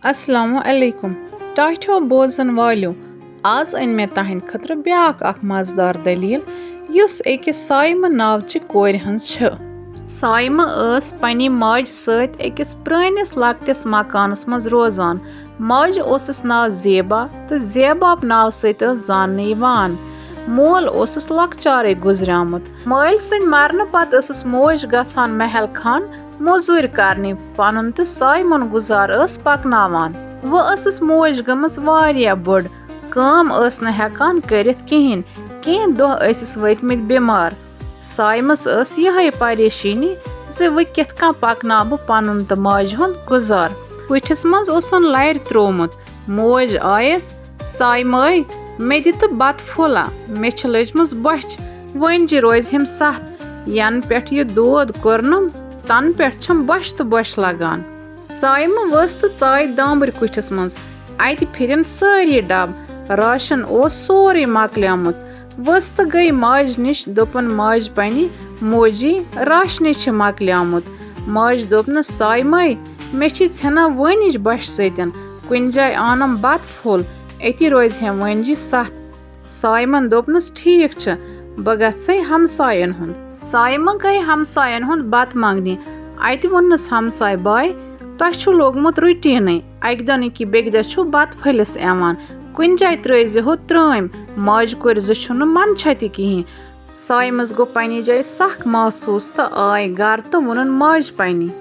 अस्सलामु अलैकुम टाठ्यो बोजन वालियो आज अन मे तहंद खतर ब्याक अख मजेदार दलील युस एकस साइमा नावचि कोर हंस छ। साइमा स पन्नि माज सत एकस प्रनिस लकटिस मकानस मज रोजान। माज ओसस नाव ज़ेबा तो ज़ेबाप नाव सत जानने यवान। मोल ओसस लकचारे गुजरियामुत। माल सिंद मरन पत स मोज गसान महल खान मोजूर करने पनुन तो साइमन गुजार पकनावान। वो मोज गमच वारिया बड़ काम न हेकान करित किहिन कें दोह वतमित बीमार। साइमस यह परेशानी ज वो कित कन पकनाब पनुन तो माज हुंद गुजार। पुठिस मज ओसन लर त्रोमुत। मोज आयस साइमाई मे दित बत फुला मे छ लजमस बच वन रोज हम सथ यन पे यह दोद कोरनम तन पे बश तो बश लगान। साइमा वस तो चाय दाम्बर कुठिस मज अत फिरन सारी डब राशन सोरे मकलियामुत। वस तो गई माज निश दोपन माज पन्नि मोजी राशने मकलियामुत। माज दोपन साइमाई मे छना वनिज बश सतन कुन जाय आनम बत फुल अति रोज हम वनजी सथ। साइमन दोपनस ठीक छ बह गई हमसायन हुंद। साइमा गई हमसायन हुंद बत मंगने अत वोनस हमसाय बाय तह छु लोगमुत रुटीन अक दिन कि बेग दह छु बत फलिस एवान कुन जाय त्रैजहो त्रम माज कोर जुन मन छति कहीं। साइमस गो पन्नि जाय सख महसूस तो आय गर तो वोनन माज पन्नि।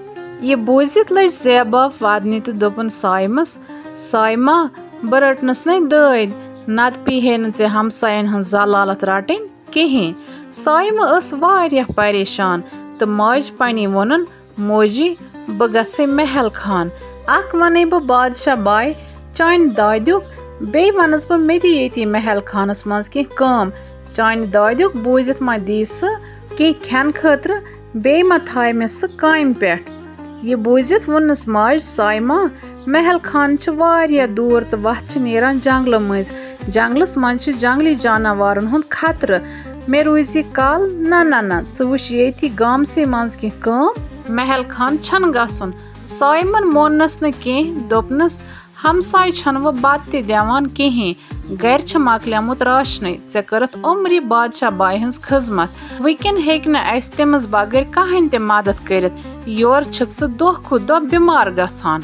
यह बोजित लज ज़ेबाप वदने तो दोपन साइमस साइमा बह रटनस न दद नत पी हे न हमसायन हज जलालत रटन कहीं। साइमा वारिया परेशान तो माज पन्नि वोनन मोजी बह गई महल खान अख वन बह बादशाह बाय चान दादुक बे वनस बह मे ये महल खानस मज कम चान दादुक बूजित मा दी कह खेन खतर बे मा थाय मे काम पे। यह बूजित वोनस माज साइमा महल खान वारिया दूर तो वत नेरान जंगल मज। जंगलस मज जंगली जानवरन हुंद खतर मे रूज कल ना वुच ये गामसे मज कम महल खान छन गसन। साइमन मोनस न दोपनस हमसाय छन वो बत ते देवान कहीं गर मकलियामुत राशन ऐ करत उम्री बादशाह बाय हंस खिजमत वकन हेक नस तमस बगैर कहान ते मदद करित योर छक दोह खुद दोह बीमार गसान।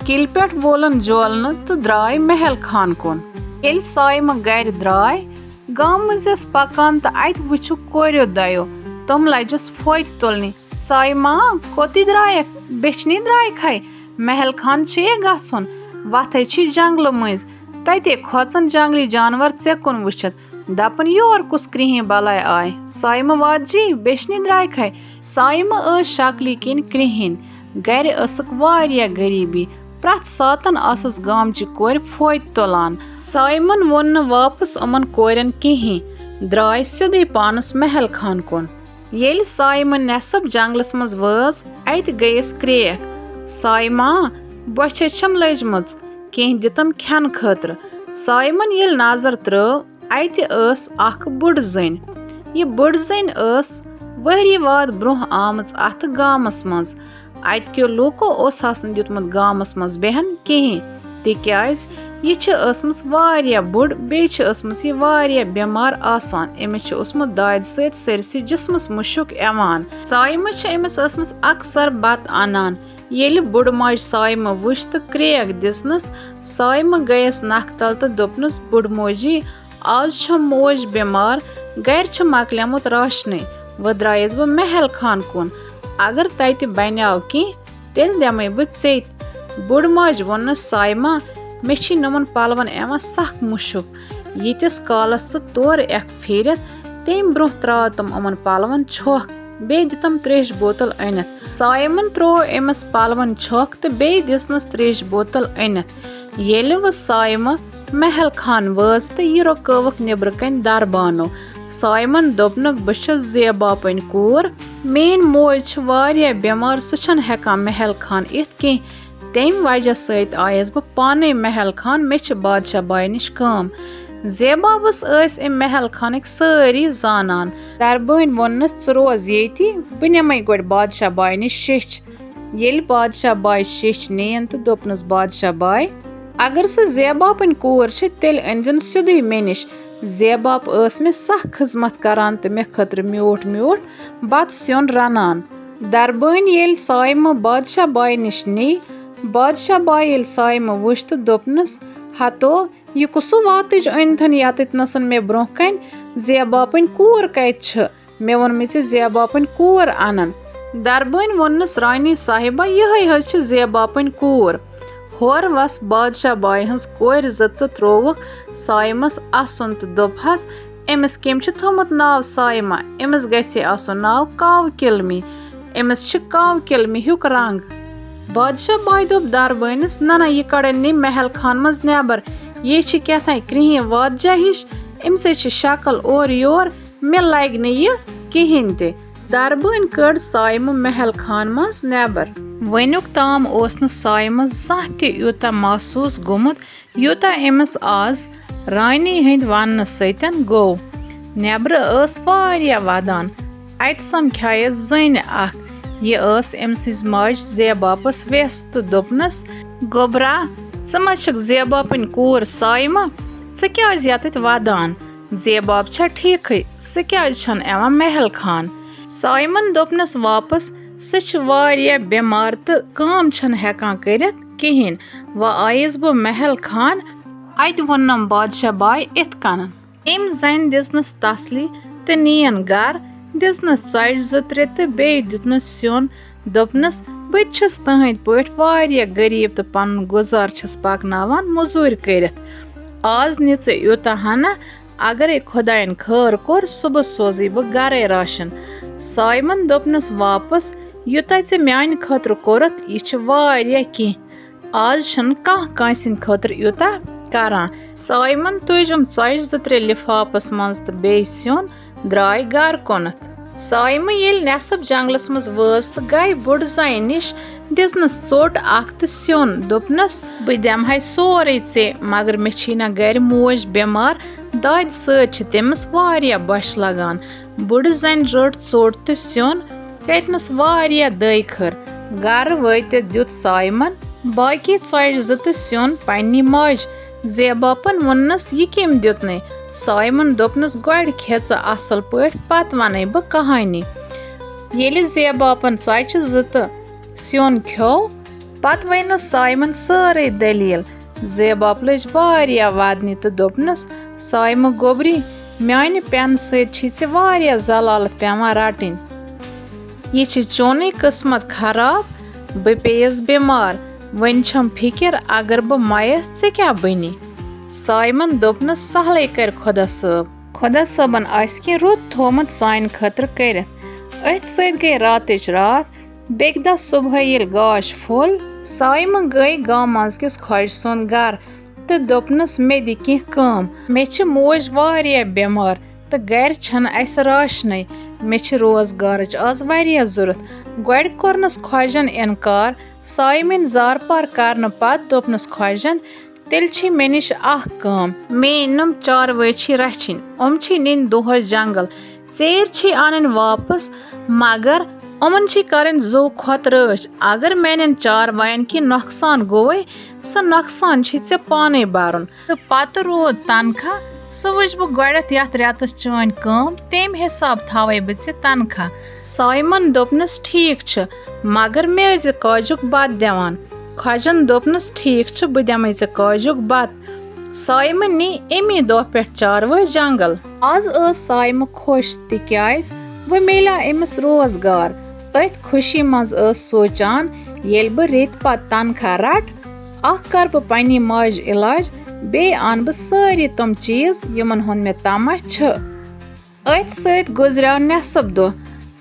किल पे वोलन जोलन तो द्राय महल खान कुन। ये साइमा गर द्राय गाम मज पकान तो अत वुचु कोरियो दयो तुम लजस फोत तुलने। साइमा कोति द्रायक बेचनी द्राय खाई महल खान ये गसन वत जंगल मज तते खोचन जंगली जानवर ऐ कुन वुचित दपन योर कुस क्रिहिं बलाय आय। साइमा वात जी बेचनी द्राय खाई। साइमा शक्ली किन क्रिहिन गर वारिया गरीबी प्रथ सातन आसस गामचि कोर फोत तुलान। साइमन वोन न वापस उमन कोरन कहीं द्राय सिदे पानस महल खान कुन। येल साइमा नेसब जंगलस मज वज अत गयस क्रेक। साइमा बछ छम लजमच कह दितम खेन खतर। साइमन येल नजर त्रव अत बुढ़ जन। यह बुढ़ जन वहरी वाद ब्रोह आमच अत गामस मज अत क्यों लूको दितमुत गामस मज बेहन कहीं तिक्याज यह वारिया बुढ़ बे वारिया बीमार आसान अमिस दाद सत सरसी जिस्मस मुशुक एवान। साइमा अमिस अक्सर बत अनान येल बुढ़ माज साइमा वुच तो क्रेक दिसनस। साइमा गयस नख तल तो दोपनस बुढ़ मोजी आज छ मोज बीमार गर मकलियामुत राशन व द्रायस बह महल खान कुन अगर तत बन्याव कह तेल दमे बह ऐत। बुढ़ माज वोनस साइमा मे नमन पलवन एवं सख मुशुक यीतिस कालस तोर एख फेरित तम ब्रोह त्राव तम अमन पलवन छोख बे दितम त्रेश बोतल अनित। साइमन त्रो अमिस पलवन छोख तो बे दिसनस त्रेश बोतल अनित। येले वो साइमा महल खान वज तो यह रुकवक निबर कन दरबानो। साइमन दोपनक बह ज़ेबापन कोर मेन मोज वारिया बीमार सह हेकान महल खान इत कह तम वजह सत आयस बह पाने महल खान मे बादशाह बाय निश काम। ज़ेबाबस महल खानक सारी जानान दरबन वोनस रोज ये बह नमे गोड बादशाह बाय निश शेच येल बादशाह बाय शेच नेन तो दोपनस बादशाह बाय अगर से ज़ेबापन कोर छ तेल अनजन सिधुई मे निश ज़ेबाप मे सख खिजमत करान तो मे खतर म्यूठ म्यूठ बत स्योन रनान दरबन येल साइमा बादशाह बाय निश नी बादशाह बाय येल साइमा वुच तो दोपनस हतो यह कुसु वातज अनथन यतनसन मे ब्रोह कन ज़ेबापन कोर कत छ मे वोन मे ज़ेबापन कोर अनन दरबन वोनस रानी साहिबा यह छ ज़ेबापन कोर होर वस बादशाह बाय हंस कोर जत त्रोवक साइमस आसन तो दोपहस एमस केम छ थोमुत नाव साइमा एमस गछे आसो नाव काव किलमी एमस छ काव किलमी हुक रंग बादशाह बाय दोप दरबनस ना यह कड़न नी महल खान मज नेबर ये छ क्या क्रिह वादजा हिश अमस शक्ल और योर मे लग न यह कहें ते दरबन कड़ साइम महल खान मज नेबर वनुक ताम ओस न साइम जह यूता महसूस गोमुत यूता अमस आज रानी हंद वन सतन गो नेबर वारिया वदान अत समख्याय जन यह अमस माज ज़ेबापस वेस तो दोपनस गोबरा ज़ ज़ेबापन कोर साइमा क्या यत वदान ज़ेबाप छा ठीक स क्या महल खान साइमन दोपनस वापस सह बेमार तो काम हेकान करित कहें व आयस बह महल खान अत वोनम बादशाह बाय इत कन अम जन दिसनस तसली तो नीन गर दिसनस चज ज त्रे तो बे दितनस स्योन दोपनस बस तहद पे गरीब तो पन गुजार पकनावान मजूर करित आज निच यूता हना अगर खुदायन खैर कोर सुबह सोजी बह गरे राशन साइमन दोपनस वापस यूता मान खतर कोरत यह कह आज कांसिन खतर यूता करान साइमन तुजम चज ज त्रे लिफाफस मज तो बे स्योन द्राय गर कोनत साइम येल नेसब जंगलस मज वज तो गई बुढ़ जान निश दिसनस चोट तो स्योन दोपनस बह दमह सोरे ऐ मगर मे ना गर मोज बेमार दाद सतमस बश लगान बुढ़ जन रट चोट तो स्योन करनस दई खर गर वत दुत साइमन बाकी चज ज तो स्योन पन्नी माज ज़ेबापन वोनस यह कम दुतन साइमन दोपनस गड खेच असल पे पत वन बह कहानी ये ज़ेबापन चच ज तो स्योन खो पत वनस साइमन सारे दलील ज़ेबाप लज वदन तो दोपनस साइम गोबरी मान पेन सत्य जलालत पेवान रटन यह चोन किस्मत खराब बह पेयस बेमार वन छम फिक्र अगर बह मयस ऐ क्या बनी साइमन दोपनस सहल कर खुदा सबन कह रुत थोमुत सान खतर करित अथ सत गई रातच रात बेक दह सुबह ये गाश फुल साइम गई गाँव मज किस खोज सुन गर तो दोपनस मे दि कम मे मोज बेमार तो गर अस राशन मे रोजगार आज जरूरत गड कोरनस खोजन इनकार साइमिन जार पार करने पत दोपनस खोजन तेल मे निश कम मे नम चारवे रचिन निन दोह जंगल चेर अन वापस मगर उमन कर जू खोत रच अगर मेन चारवायन कि नुकसान गोवे सह नुकसान ऐ पाने भरन तो पत रोद तनख्वाह सह वुच बह गडत यथ रेतस चान कम तम हिसाब थवे बह तनख्वाह साइमन दोपनस ठीक मगर मे काजुक बत दिवान खोजन दोपनस ठीक बह दिमे काजुक बत साइमन नी अमी दह पे चारवे जंगल आज साइम खुश तिक्याज वह मिला अमस रोजगार अथ खुशी मज सोचान ये बह रेत पत तनख्वाह रट कर बह पन्नी माज इलाज बे आन बह सारी तम चीज यमन हुन मे तमा अथ सत गुजराव नेसब दह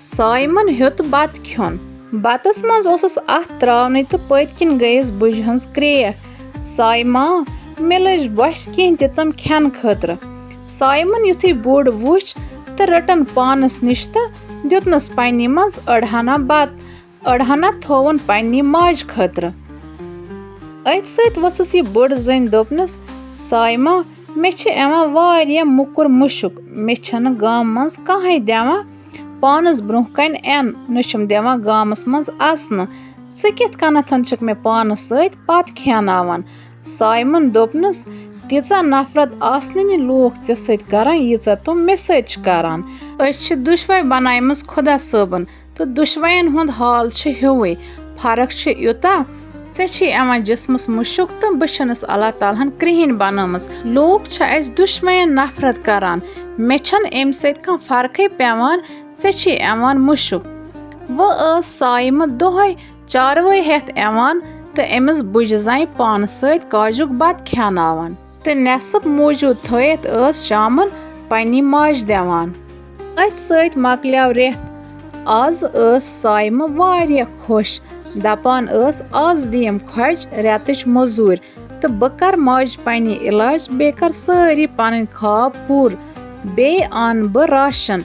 साइमन हेत बत खन बतस मज अथ त्रावन तो पतकिन गईस बुझ हंस क्रेक साइमा मे लज बश कह तम खेन खतर साइमन युथी बोड़ वुच तो रटन पानस निश तो दितनस पन्नी मज अड़हना बत अड़हना थोवन पन्नी माज खतर अथ सत वसस यह बोड़ जन दोपनस साइमा मे मुकुर मुशुक मे गाम मज कहें दिवान पानस ब्रोह कन एन नम दिवान गामस मज असन ژٕ کِتھ کٔنتھ چھکھ مےٚ پانس سۭتۍ پتہٕ کھیاناوان؟ سایمن دوٚپنس تیٖژاہ نفرت آسنہٕ نہٕ لوٗکھ ژےٚ سۭتۍ کران ییٖژاہ تِم مےٚ سۭتۍ چھِ کران. أسۍ چھِ دُشوے بنایمٕژ خۄدا صٲبن تہٕ دُشوین ہُنٛد حال چھُ ہیُوٕے. فرق چھِ یوٗتاہ ژےٚ چھی یِوان جسمس مُشُک تہٕ بہٕ چھَنس اللہ تعالیٰ ہن کرٛہِنۍ بنٲومٕژ. لوٗکھ چھِ اَسہِ دُشوین نفرت کران. مےٚ چھنہٕ اَمہِ سۭتۍ کانٛہہ فرقٕے پیٚوان. ژےٚ چھی یِوان مُشُک. وۄنۍ ٲس سایمہٕ دۄہے چاروٲے ہٮ۪تھ یِوان تہٕ أمِس بُجہِ زنہِ پانس سۭتۍ کاجُک بتہٕ کھیاناوان تہٕ نٮ۪صٕب موٗجوٗد تھٲیِتھ ٲس شامن پننہِ ماجہِ دِوان. أتھۍ سۭتۍ مۄکلیو رٮ۪تھ. آز ٲس سایمہٕ واریاہ خۄش. دپان ٲس آز دِیِم خۄجہِ رٮ۪تٕچ موٚزوٗرۍ تہٕ بہٕ کرٕ ماجہِ پننہِ علاج بیٚیہِ کر سٲری پنٕنۍ خواب پوٗرٕ. بیٚیہِ انہٕ بہٕ راشن.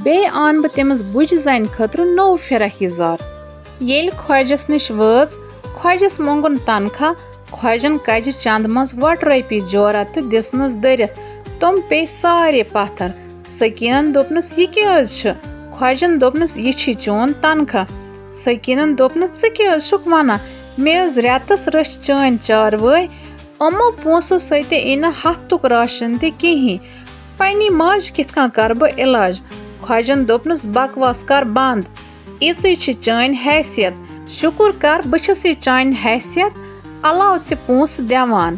بیٚیہِ انہٕ بہٕ تٔمِس بُجہِ زنہِ خٲطرٕ نوٚو فِراق یزار. ییٚلہِ خۄجس نِش وٲژ خۄجس موٚنگُن تنخواہ. خۄجن کجہِ چندٕ منٛز وۄٹہٕ رۄپیہِ جورا تہٕ دِژنس دٔرِتھ. تِم پیٚیہِ سارے پتھر. سکیٖنن دوٚپنس یہِ کیٛاہ حظ چھُ؟ خۄجن دوٚپنس یہِ چھی چون تنخواہ. سکیٖنن دوٚپنس ژٕ کیٛاہ حظ چھُکھ ونان؟ مےٚ حظ رٮ۪تس رٔچھۍ چٲنۍ چاروٲے. یِمو پونٛسو سۭتۍ یی نہٕ ہفتُک راشن تہِ کِہیٖنۍ. پننہِ ماجہِ کِتھ کٔنۍ کرٕ بہٕ علاج؟ خۄجن دوٚپنس بکواس کر بنٛد. یِژٕے چھِ چٲنۍ حیثیت. شُکر کر بہٕ چھَسے چانہِ حیثیت علاوٕ ژےٚ پونٛسہٕ دِوان.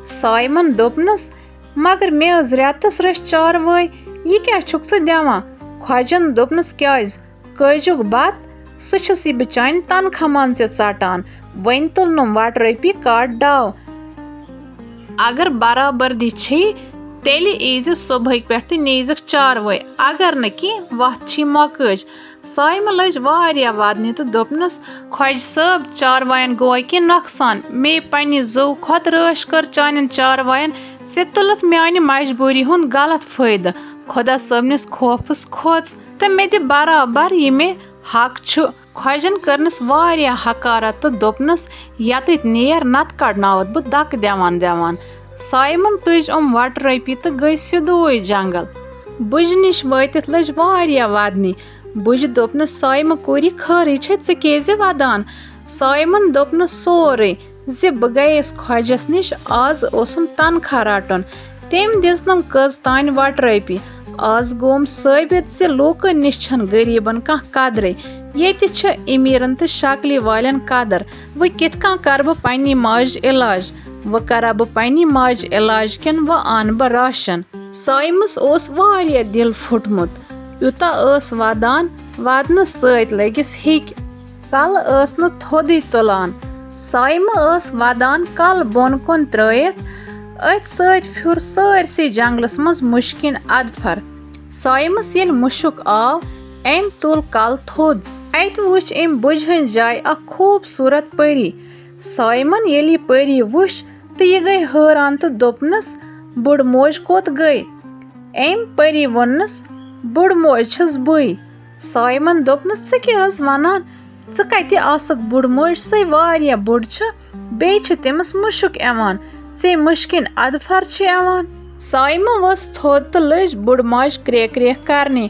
سایمن دوٚپنس مگر مےٚ حظ رٮ۪تس رٔچھۍ چاروٲے. یہِ کیٛاہ چھُکھ ژٕ دِوان؟ خۄجن دوٚپنس کیٛازِ کٲجُک بتہٕ سُہ چھُسے بہٕ چانہِ تنخواہ منٛز ژےٚ ژٹان. وۄنۍ تُلنُم وۄٹہٕ رۄپیہِ کاٹ ڈاو. اگر برابردی چھے تیٚلہِ ایٖزِ صبحٕکۍ پٮ۪ٹھ تہٕ نیٖزِکھ چاروٲے. اگر نہٕ کینٛہہ وتھ چھی مۄکٲج. سایمہٕ لٔج واریاہ ودنہِ تہٕ دوٚپنس خۄجہِ صٲب چاروایَن گوٚوا کینٛہہ نۄقصان. مے پننہِ زوٚو کھۄتہٕ رٲچھ کٔر چانٮ۪ن چاروایَن. ژےٚ تُلُتھ میانہِ مجبوٗری ہُنٛد غلط فٲیدٕ. خۄدا صٲبنِس خوفس کھوژ تہٕ مےٚ دِ برابر یہِ مےٚ حق چھُ. خۄجن کٔرنس واریاہ حقارت تہٕ دوٚپنس یتٕتۍ نیر نتہٕ کڑناوتھ بہٕ دکہٕ دِوان دِوان. سایمن تُج وۄٹہٕ رۄپیہِ تہٕ گٔے سیٚودُے جنگل. بُجہِ نِش وٲتِتھ لٔج واریاہ ودنہِ. بُجہِ دوٚپنس سایمہٕ کوٗری خٲرٕے چھے ژٕ کیٛازِ ودان؟ سایمن دوٚپنس سورُے زِ بہٕ گٔیس خۄجس نِش. آز اوسُم تنخواہ رٹُن. تٔمۍ دِژنم کٔژ تانۍ وۄٹہٕ رۄپیہِ. آز گوٚوم ثٲبت زِ لوٗکن نِش چھنہٕ غریٖبن کانٛہہ قدرے. ییٚتہِ چھِ امیٖرن تہٕ شکلہِ والٮ۪ن قدر. وۄنۍ کِتھ کٔنۍ کرٕ بہٕ پننہِ ماجہِ علاج؟ وۄنۍ کرا بہٕ پننہِ ماجہِ علاج کِنہٕ وۄنۍ انہٕ بہٕ راشن؟ سایمس اوس واریاہ دِل پھُٹمُت. یوٗتاہ ٲس ودان ودنہٕ سۭتۍ لٔگِس ہیٚکہِ. کلہٕ ٲس نہٕ تھوٚدُے تُلان. سایمہٕ ٲس ودان کلہٕ بۄن کُن ترٲیِتھ. أتھۍ سۭتۍ پھیُر سٲرسٕے جنگلس منٛز مُشکِن ادفر. سایمس ییٚلہِ مُشُک آو أمۍ تُل کلہٕ تھوٚد. اَتہِ وٕچھ أمۍ بُجہِ ہٕنٛزِ جایہِ اکھ خوٗبصوٗرت پٔری. سایمن ییٚلہِ یہِ پٔری وٕچھ تہٕ یہِ گٔے حٲران تہٕ دوٚپنس بُڈٕ موج کوٚت گٔے؟ أمۍ پٔری ووٚننس بُڈٕ موج چھس بٕے. سایمن دوٚپنس ژٕ کیٛاہ حظ ونان؟ ژٕ کتہِ آسکھ بُڈٕ موج؟ سۄے واریاہ بُڈ چھِ. بیٚیہِ چھِ تٔمِس مُشُک یِوان. ژے مُشکِن ادفر چھِ یِوان. سایمہٕ ؤژھ تھوٚد تہٕ لٔج بُڈٕ ماجہِ کرٛیکھ کرٛیکھ کرنہِ.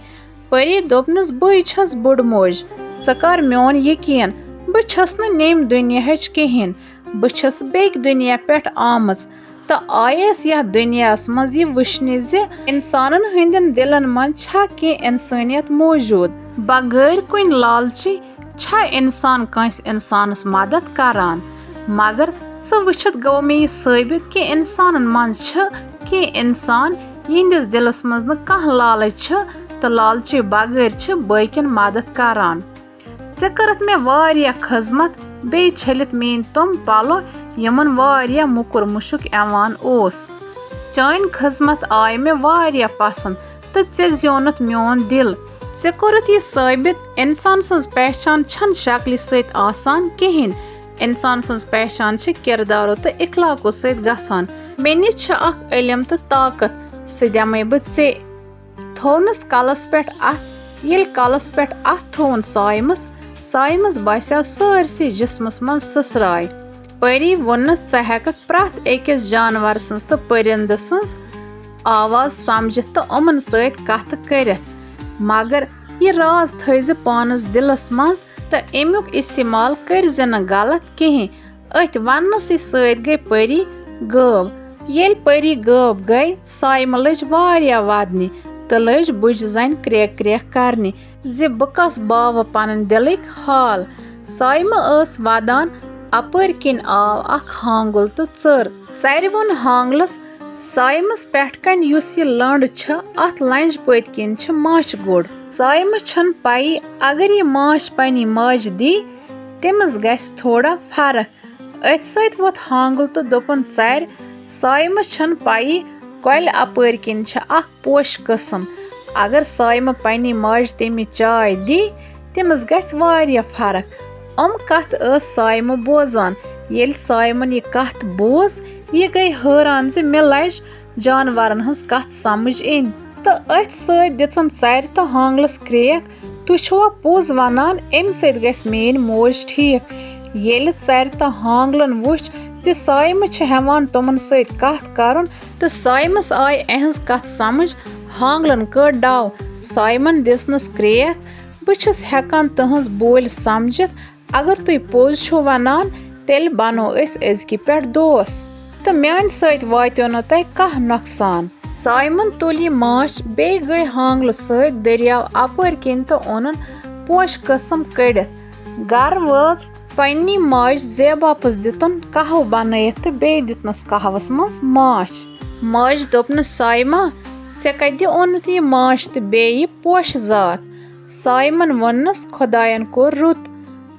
پٔری دوٚپنس بٕے چھس بُڈٕ موج. ژٕ کر میون یقیٖن. بہٕ چھس نہٕ نیٚمہِ دُنیاہٕچ کِہینۍ. بہٕ چھس بیٚکہِ دُنیا پٮ۪ٹھ آمٕژ تہٕ آیس یتھ دُنیاہس منٛز یہِ وٕچھنہِ زِ انسانن ہٕنٛدٮ۪ن دِلن منٛز چھا کینٛہہ انسٲنیت موٗجوٗد. بغٲر کُنہِ لالچی چھا انسان کٲنٛسہِ انسانس مدد کران؟ مگر ژٕ وٕچھِتھ گوٚو مےٚ یہِ ثٲبت کہِ انسانن منٛز چھِ کینٛہہ انسان یِہنٛدِس دِلس منٛز نہٕ کانٛہہ لالٕچ چھِ تہٕ لالچی بغٲر چھِ باقین مدد کران. ژےٚ کٔرٕتھ مےٚ واریاہ خٔذمت. بیٚیہِ چھٔلِتھ میٲنۍ تِم پلو یِمن واریاہ موٚکُر مُشُک یِوان اوس. چٲنۍ خٔذمت آیہِ مےٚ واریاہ پسنٛد تہٕ ژےٚ زیوٗنُتھ میون دِل. ژےٚ کوٚرُتھ یہِ ثٲبت انسان سٕنٛز پہچان چھنہٕ شکلہِ سۭتۍ آسان کِہینۍ. انسان سٕنٛز پہچان چھِ کِردارو تہٕ اخلاقو سۭتۍ گژھان. مےٚ نِش چھِ اکھ علم تہٕ طاقت سُہ دِمے بہٕ ژےٚ. تھوونس کلس پٮ۪ٹھ اَتھ. ییٚلہِ کلس پٮ۪ٹھ اَتھ تھووُن سایمس باسیو سٲرسٕے جسمس منٛز سٕسراے. پٔری ووٚننس ژٕ ہٮ۪ککھ پرٛٮ۪تھ أکِس جانور سٕنٛز تہٕ پٔرِندٕ سٕنٛز آواز سمجھِتھ تہٕ یِمن سۭتۍ کتھٕ کٔرِتھ. مگر ये राज थैज पानस दिलस मज तो अमुक इस्तेमाल करज न गलत कहीं। अथ वन्नस सत गई परी गब। येल परी गब गई साइम लज वारिया वदनी तो लज बुझ जन क्रेक क्रेक करने ज बह कस बाव पन दिलक हाल। साइम वदान अपर किन आव अख हांगुल तो चर वोन हांगलस साइमस पेठ कन युस ये लंड छ अथ लंज पत किन छ माछ गोड़। साइम छन पाई अगर ये माछ पनी माज दी तमस गस थोड़ा फर्क। अथ सत वोत हांगुल तो दोपन चर साइम छन पाई कल अपर किन छ अख पोश कस्म अगर साइम पनी माज तमि चाय दी तमस गस वारिया फर्क। कथ साइम बोजान। येल साइमन ये कथ बोज ये गई हैरान ज मे लज जानवरन हंस कथ समझ इन तो अथ सत दिचन चर तो हांगलस क्रेक तु छुआ पोज वनान अम सत गस मेन मोज ठीक। येल चर तो हांगलन वुच ज साइम छ हेवान तमन सत कथ करन तो साइमस आय अहंस कथ समझ हांगलन कर डाव। साइमन दिसनस क्रेक बह छस हेकान तहंस बोल समझित अगर तुई पोज छो वनान तेल बनो अजकि पे दोस तो मान सत वात्यो न तह कह नुकसान। साइमन तुल ये माछ बे गई हांगल सत दरियाव अपर किन तो ओनन पोश कस्म कड़ित गर वच पन्नी माज जेबापस दितन कहव बनैत तो बे दितनस कहवस मज माछ। माज दोपनस साइमा ऐ कति ओनुत ये माछ तो बे ये पोश जात। साइमन वनस खुदायन कोर रुत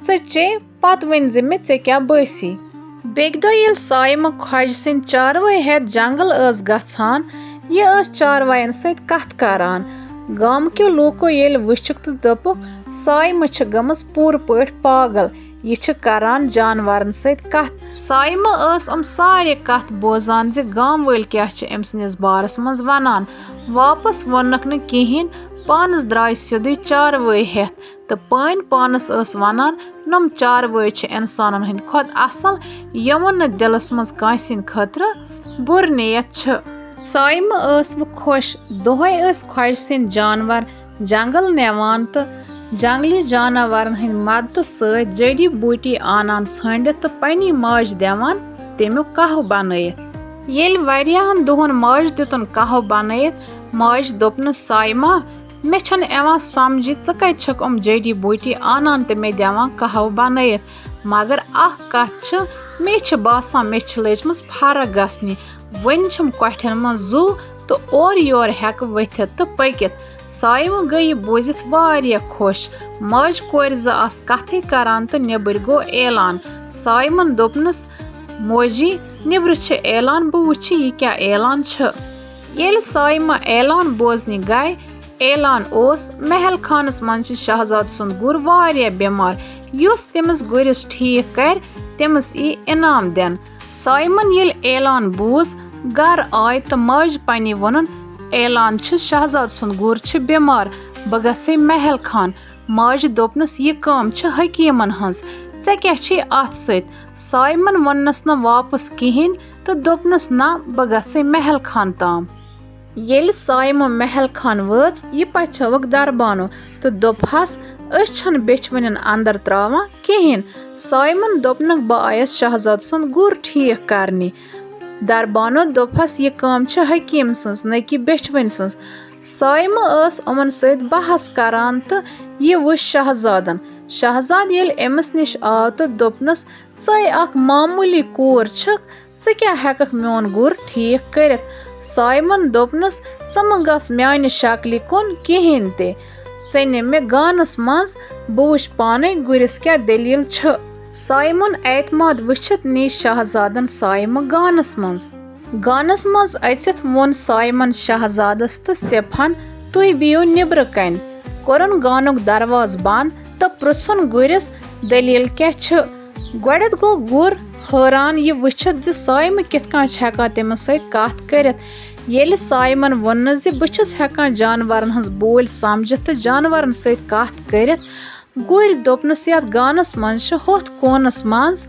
चे पत वन मे ऐ क्या बसी। बेक दो ये साइम खोज सिंद चारवाई हेत जंगल गछान ये चारवायन सत कथ करान। गाम के लोको ये वुचक तो दपुक साइम छ गमस पूर पट पागल ये छ करान जानवरन सत कथ। साइम सारे कथ बोजान ज गाम वल क्या अम सस बारस मज वनान। वापस वोनक न कहें पानस द्राय सिदे चारवाई हेत तो पान पानस वनान नम चारवाई छ इंसानन हंद खुद असल यमन न दिलस मज कांसिन खतर बुर नियत छ। साइम वो खुश दोहे खोज सिंद जानवर जंगल नेवान तो जंगली जानवरन हंद मदद सत जड़ी बूटी आनान छांडित तो पनी माज देवान तमुक कहव बनैत। येल वारियाहन दोहन माज दितन कहव बनैत माज दोपनस साइमा मे छन एवान समझ च कत छक जड़ी बूटी आनान तो मे देवान कहव बनैत मगर अख कथ छ मे छ बासान मे छ लजमस फरक गसनी वन छम कठन मज जू तो और योर हेक वथित तो पकित। साइम गई बोजित वारिया खुश माज कोर आस कथे करान तो निबर गो ऐलान। साइमन दोपनस मोजी निबर छ ऐलान बह वुछ ये क्या ऐलान छ। येल साइमा ऐलान बोजनी गई ऐलान ओस महल खानस मज शहजाद सुंद गुर वारिया बीमार युस तमस गुरिस ठीक कर तमस ई इनाम दिन। साइमन येल ऐलान बूज गर आय तो माज पनी वनन ऐलान छ शहजाद सुंद गुर छ बीमार बह गसे महल खान। माज दोपनस ये काम छ हकीमन हंस ऐ क्या छी अत सत। साइमन वनस न वापस कहें तो दोपनस ना बह गसे महल खान ताम। येल साइम महल खान वच ये पछवक दरबानो तो दोपहस छन बेचवन अंदर त्रावा कहें। साइमन दोपनक बह आयस शहजाद सुंद गुर ठीक करनी। दरबानो दोपहस ये काम छ हकीम सज न कि बेचवन सज। साइम उमन सत बहस करान तो ये वुच शहजादन। शहजाद येल अमस निश आव तो दोपनस ऐ अख मामूली कोर छक ऐ क्या हेकक मोन गुर ठीक करित। साइमन दोपनस च गस म्यान शक्ल कुन कहें ते ऐ ने मे गानस मज बह वुच पाने गुरिस क्या दलील छ। साइमन एतमाद वुचित नी शहजादन साइम गानस मज अचित वोन साइमन शहजादस तो सिफन तुई बियो निबर कन कोरन गानुक दरवाज बंद तो पृछुन गुरिस दलील क्या छ। गोड़ित गो गुर हैरान ये वुचित ज साइम कित कन हेका तमस सत कथ करित। येल साइमन वोन ज बह छस हेकान जानवरन हंस बोल समझित तो जानवरन सत कथ करित। गुर दोपनस यात गानस मज होथ कोनस मज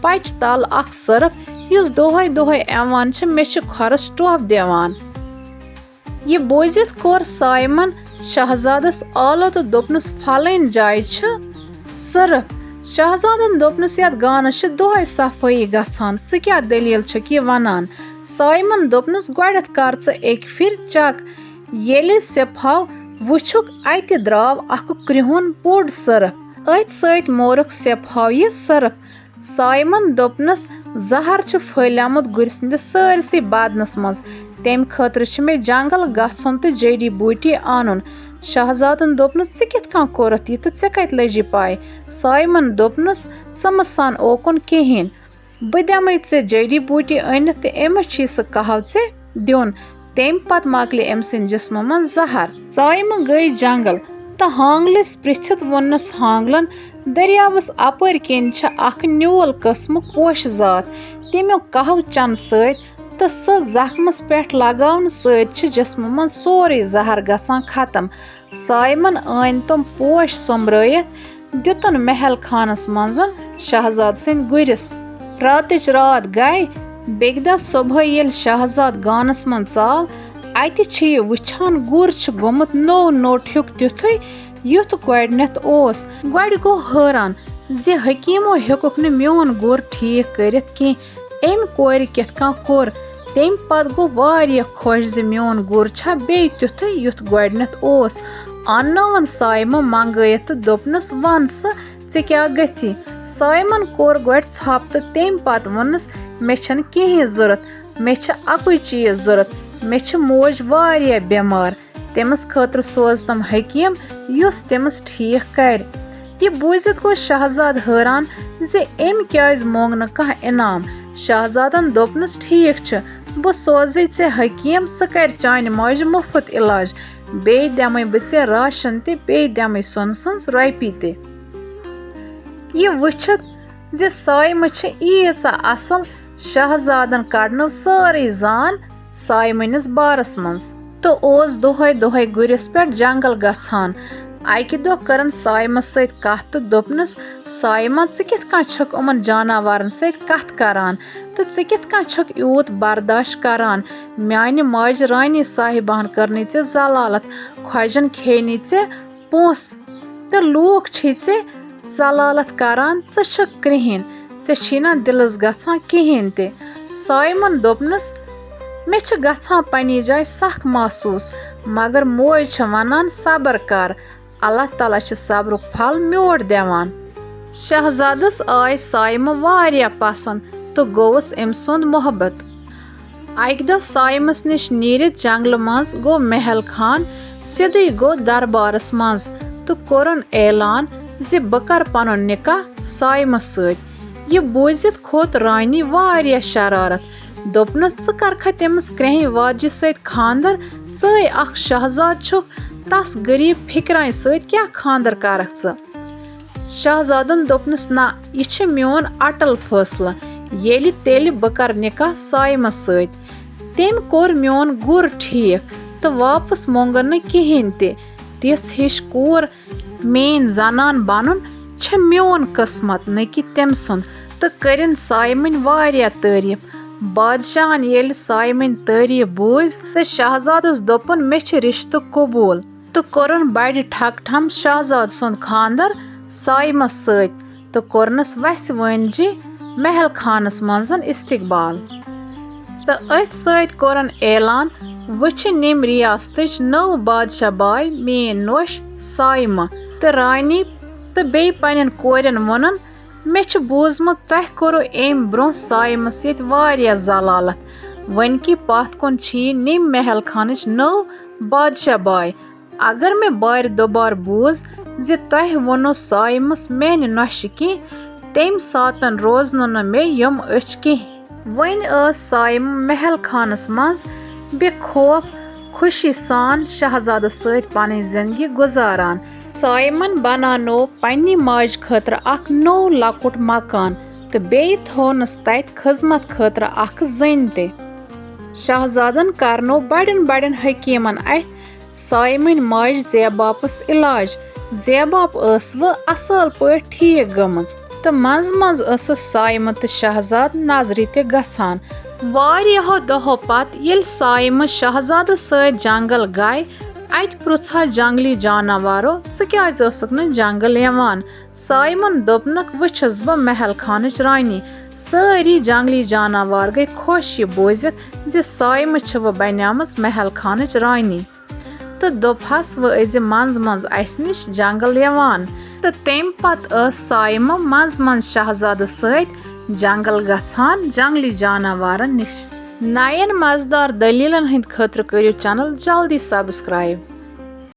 पच तल अख सर्फ युस दोहे दोहे एवान छ मे छ खरस टोप देवान। ये बोजित कोर साइमन शहजादस आलो तो दोपनस फलाइन जाय छ सरफ। शहजादन दोपनस यात गानस छ दोहै सफाई गछान, च क्या दलील छ कि वनान। साइमन दोपनस गोडत कर च एक फिर चक। येले सेफाव वुछुक अति द्राव अख क्रिहुन बोड सरफ। अत सत मोरक सेफाव ये सरफ। साइमन दोपनस जहर छ फैलामुत गुरसिंद सरसी बादनस मज, तेम खतर छ मे जंगल गछुन तो जड़ी बूटी आनुन। शहजादन दोपनस च कित कां कोरत ये तो च कत लजी पाय। साइमन दोपनस च सान ओकुन कहेन, बह दमै चे जड़ी बूटी अनित तो एमस छी स कहाव चे दियोन। तेम पत मकले एम सिंद जिस्म मन जहर। साइम गई जंगल तो हांगलिस पृछित वोनस हांगलन दरियावस अपर किन छ अख न्यूल कस्म पोश जात, तमियो कहव चन सत तो स जख्मस पेठ लगावन सत छ जिस्म मन सोरे जहर गसान खत्म। साइमन अन तुम पोश सोमरयत दितुन महल खानस मंजन शहजाद सिंद गुरिस। रातच रात गई बेगदा सुबह येल शहजाद गानस मन चाव, अति छ ये वुछान गुर छ गोमुत नो नोट हुक तिथुय युथ गोडनेथ ओस। गोड गो हैरान जे हकीमो हेकुक न म्योन गुर ठीक करित कि एम कोर कित कां कोर। तेम पत गो वारिया खुश जे म्योन गुर छ बे तिथुय युथ गोडनेथ ओस। अन्नवन साइम मंगयत दोपनस वन स चे क्या गछि। साइमन कोर गोड छाप तो तेम पत वनस मे छन कहीं जरूरत, मे छ अकुय चीज जरूरत, मे छ मोज वारिया बेमार, तेमस खतर सोज तम हकीम युस तेमस ठीक कर। ये बूजित गो शहजाद हैरान जे एम क्याज मोंग न कह इनाम। शहजादन दोपनस ठीक छ, बह सोजे चे हकीम स कर चान माज मुफ्त इलाज, बे दमै बचे राशन ते बे दमै सोनसंस रॉपी ते। ये वुछत जे साइम छ ईचा असल शहजादन कड़नो सारे जान साइमनिस बारस मंज तो ओस दोहै दोहै गुरिस पे जंगल गछान। अकि दो करन साइमस सत कथ तो दोपनस साइमा च कित कां छक उमन जानवरन सत कथ करान तो च कित कां छक यूत बर्दाश्त करान। म्यानि माज रानी साहिबान करनी चे जलालत, ख्वाजन खेनी चे पोस तो लूक छी चे जलालत करान, च छक क्रिहिन, चे छीना दिलस गछान कहें ते। साइमन दोपनस मे छ गछान पनी जाय सख महसूस, मगर मोज छ वनान सबर कर, अल्लाह ताला छ सब्रुक फल म्योट देवान। शहजादस आय साइम वारिया पसंद तो गोवस एम सुंद मोहब्बत। अक दो साइमस निश नीरित जंगल मज गो महल खान सिदुई गो दरबारस मज तो कोरन ऐलान जे बकर पनुन निकाह साइमस सत। ये बूजित खोत रानी वारिया शरारत, दोपनस च करखा तेमस क्रेह वाजि सत खानदर, चे अख शहजाद छुक तस गरीब फिक्राय सत क्या खानदर करख च। शहजादन दोपनस ना ये छ म्योन अटल फैसला, येलि तेलि बकर निकाह साइमस सत। तेम कोर म्योन गुर ठीक तो वापस मोंगन न कहें ते। तिस हिश कोर मेन जनान बनन छ म्योन किस्मत न कि तेम सुंद तो करिन साइमन वारिया तारीफ। बादशाहन येल साइमन तारीफ बूझ तो शहजादस दोपन मे छ रिश्त कबूल तो कोरन बड़ ठक ठम शहजाद सुंद खानदर साइमस सत तो कोरनस वस वनजी महल खानस मंजन इस्तकबाल। तो अथ सत कोरन ऐलान वछ निम रियासतच नौ बादशाह बाय मेन नोश साइमा तो रानी तो बे पन्न कोरन वनन मे छ बूजमुत तह करो एम ब्रोह साइमस ये वारिया जलालत, वन कि पथ कुन छी निम महल खानच नौ बादशाह बाय। अगर मे बार दोबार बूज जे तह वनो साइमस मेन नोश कि तेम सातन रोजनो न मे यम अच कि। वन साइम महल खानस मज बेखौफ खुशी सान शहजाद सत पन जिंदगी गुजारान। साइमन बनानो पन्नी माज खतर अख नो लकुट मकान तो बे थोनस तत खजमत खतर अख जन ते। शहजादन करनो बड़न बड़न हकीमन अथ साइमन माज ज़ेबापस इलाज। ज़ेबाप व असल पे ठीक गमच तो मज मज साइम तो शहजाद नजर ते गछान। वारियाहो दहो पत येल साइम शहजाद सत जंगल गए अत पृछा जंगली जानवरों च क्या जंगल यवान। साइमन दोपनक वुछस ब महल खानच रानी। सारी जंगली जानवर गई खुश ये बोजित जे साइम व बन्यामस महल खानच रानी। तो दोपहस वज मंज मंज अस निश जंगल यवान। तो तम पत साइम मंज मंज शहजाद सत जंगल गछान जंगली जानवरन निश। नयन मजेदार दलीलन हंद खतर करियो चैनल जल्दी सब्सक्राइब।